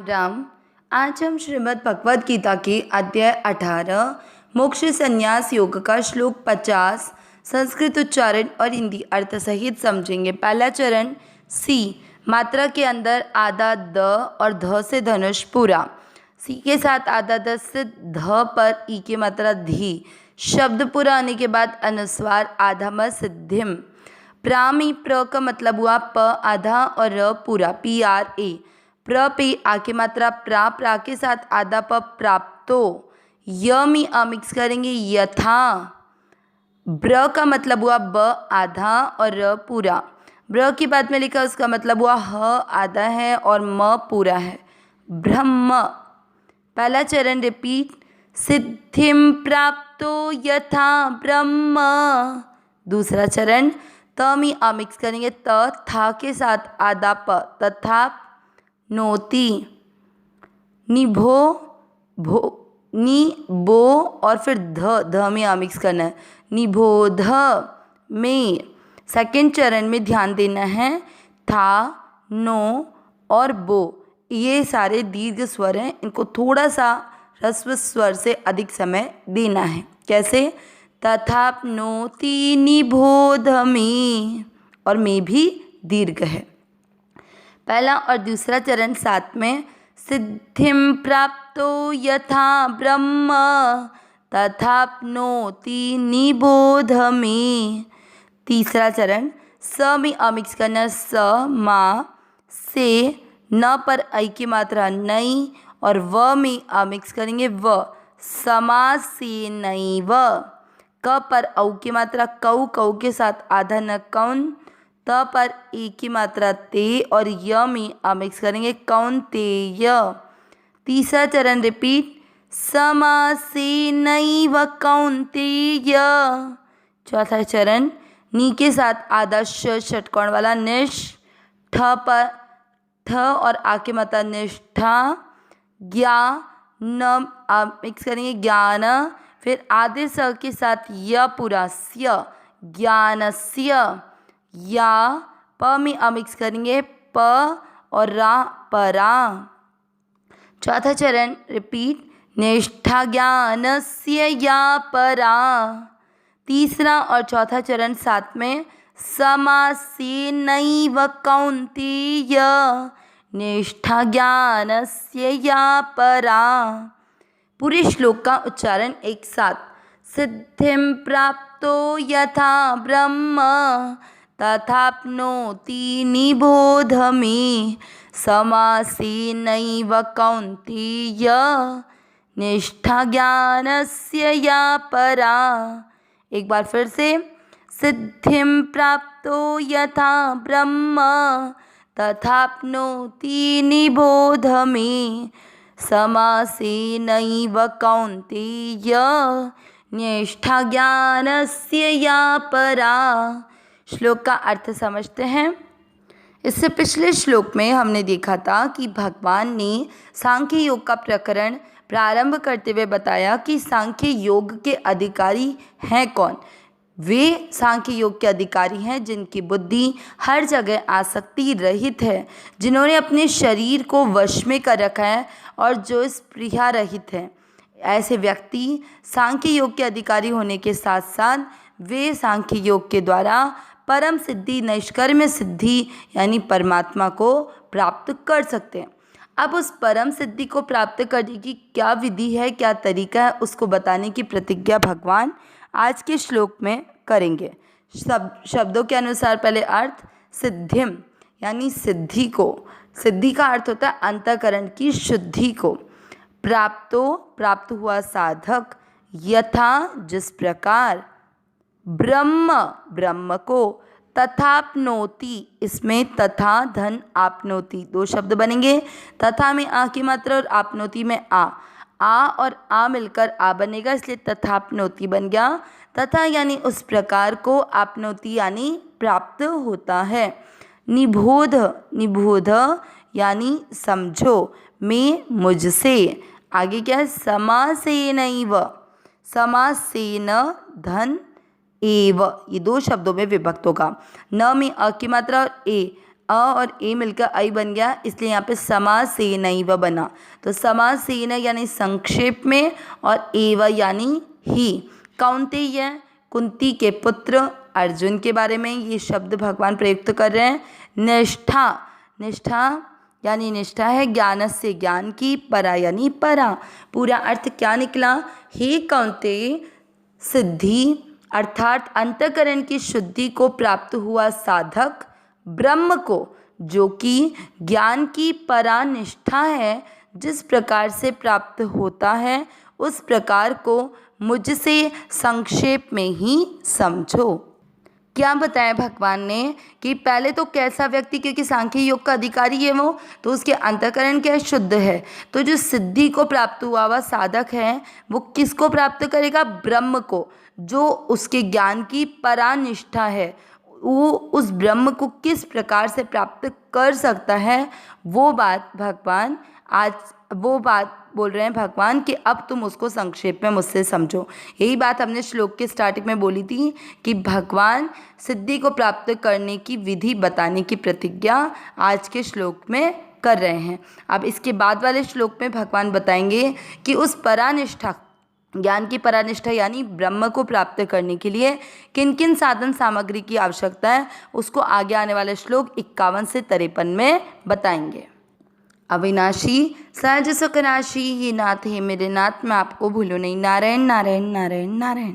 राम। आज हम श्रीमद् भगवद गीता के अध्याय 18 मोक्ष संन्यास योग का श्लोक 50 संस्कृत उच्चारण और हिंदी अर्थ सहित समझेंगे। पहला चरण सी, मात्रा के अंदर आधा द और ध से धनुष पूरा। सी के साथ आधा द से ध पर ई की मात्रा धी। शब्द पूरा होने के बाद अनुस्वार आधा म सिद्धिम। प्रामी प्र का मतलब हुआ प आधा और र पूरा पी आर ए। प्र पे आ की मात्रा प्रा के साथ आधा प प्राप्तो। य में अ मिक्स करेंगे यथा। ब्र का मतलब हुआ ब आधा और र पूरा। ब्र की बात में लिखा उसका मतलब हुआ ह आधा है और म पूरा है। ब्रह्म। पहला चरण रिपीट। सिद्धिम प्राप्तो यथा ब्रह्म। दूसरा चरण त में अ मिक्स करेंगे त था के साथ आधा प तथा नोति। निभो भो नी बो और फिर ध में आ मिक्स करना है। निबोध में। सेकंड चरण में ध्यान देना है था नो और बो ये सारे दीर्घ स्वर हैं, इनको थोड़ा सा ह्रस्व स्वर से अधिक समय देना है। कैसे? तथाप्नोति निबोध में और में भी दीर्घ है। पहला और दूसरा चरण साथ में। सिद्धिम प्राप्तो यथा ब्रह्म तथाप्नोति निबोध में। तीसरा चरण स में अ मिक्स करना स मा से न पर ऐ की मात्रा नई और व में अ मिक्स करेंगे व समा से नई व। क पर औ की मात्रा कऊ के साथ आधा न कौन। त पर ए की मात्रा ते और य में अ मिक्स करेंगे कौन ते य। तीसरा चरण रिपीट। समा से नई व कौन ते य। चौथा चरण नी के साथ आधा षटकोण वाला निश। ठ पर ठ और आ की मात्रा निष्ठा। ज्ञा न आ मिक्स करेंगे ज्ञान। फिर आधे स के साथ य पूरा स्य ज्ञानस्य। या प में अ मिक्स करेंगे प और रा परा। चौथा चरण रिपीट। निष्ठा ज्ञानस्य या परा। तीसरा और चौथा चरण साथ में। समा से नैव कौन्तेय निष्ठा ज्ञानस्य या परा। पूरे श्लोक का उच्चारण एक साथ। सिद्धिम प्राप्तो यथा ब्रह्म तथाप्नोति निबोध में समासेनैव कौन्तेय निष्ठा ज्ञानस्य या परा। एक बार फिर से। सिद्धिम प्राप्तो यथा ब्रह्म तथाप्नोति निबोध में समासेनैव कौन्तेय निष्ठा ज्ञानस्य या परा। श्लोक का अर्थ समझते हैं। इससे पिछले श्लोक में हमने देखा था कि भगवान ने सांख्य योग का प्रकरण प्रारंभ करते हुए बताया कि सांख्य योग के अधिकारी हैं कौन। वे सांख्य योग के अधिकारी हैं जिनकी बुद्धि हर जगह आसक्ति रहित है, जिन्होंने अपने शरीर को वश में कर रखा है और जो स्पृहा रहित है। ऐसे व्यक्ति सांख्य योग के अधिकारी होने के साथ साथ वे सांख्य योग के द्वारा परम सिद्धि नैष्कर्म्य सिद्धि यानी परमात्मा को प्राप्त कर सकते हैं। अब उस परम सिद्धि को प्राप्त करने की क्या विधि है, क्या तरीका है, उसको बताने की प्रतिज्ञा भगवान आज के श्लोक में करेंगे। शब्दों के अनुसार पहले अर्थ। सिद्धिम यानी सिद्धि को। सिद्धि का अर्थ होता है अंतःकरण की शुद्धि को। प्राप्तो प्राप्त हुआ साधक। यथा जिस प्रकार। ब्रह्म ब्रह्म को। तथाप्नोति इसमें तथा धन आपनोति दो शब्द बनेंगे। तथा में आ की मात्रा और आपनोति में आ और आ मिलकर आ बनेगा, इसलिए तथाप्नोति बन गया। तथा यानी उस प्रकार को, आपनोति यानी प्राप्त होता है। निबोध निबोध यानी समझो, मैं मुझसे। आगे क्या है? समासेनैव समासेन धन एव ये दो शब्दों में विभक्त होगा। न में अ की मात्रा और ए अ और ए मिलकर ऐ बन गया, इसलिए यहाँ पे समासेनैव बना। तो समासेन यानी संक्षेप में, और एव यानी ही। कौन्तेय कुंती के पुत्र अर्जुन के बारे में ये शब्द भगवान प्रयुक्त कर रहे हैं। निष्ठा, निष्ठा यानी निष्ठा है ज्ञान से, ज्ञान की, परा यानी परा। पूरा अर्थ क्या निकला? हे कौन्तेय, सिद्धि अर्थात अंतःकरण की शुद्धि को प्राप्त हुआ साधक ब्रह्म को, जो कि ज्ञान की परा निष्ठा है, जिस प्रकार से प्राप्त होता है उस प्रकार को मुझसे संक्षेप में ही समझो। क्या बताया भगवान ने कि पहले तो कैसा व्यक्ति, क्योंकि सांख्य योग का अधिकारी है वो, तो उसके अंतःकरण क्या शुद्ध है। तो जो सिद्धि को प्राप्त हुआ हुआ साधक है वो किसको प्राप्त करेगा? ब्रह्म को। जो उसके ज्ञान की परानिष्ठा है वो उस ब्रह्म को किस प्रकार से प्राप्त कर सकता है, वो बात भगवान आज वो बात बोल रहे हैं भगवान कि अब तुम उसको संक्षेप में मुझसे समझो। यही बात हमने श्लोक के स्टार्टिंग में बोली थी कि भगवान सिद्धि को प्राप्त करने की विधि बताने की प्रतिज्ञा आज के श्लोक में कर रहे हैं। अब इसके बाद वाले श्लोक में भगवान बताएंगे कि उस परानिष्ठा, ज्ञान की परानिष्ठा यानी ब्रह्म को प्राप्त करने के लिए किन किन साधन सामग्री की आवश्यकता है, उसको आगे आने वाले श्लोक 51 से 53 में बताएंगे। अविनाशी सहज सुखनाशी, ये नाथ है मेरे नाथ, मैं आपको भूलूं नहीं। नारायण नारायण नारायण नारायण।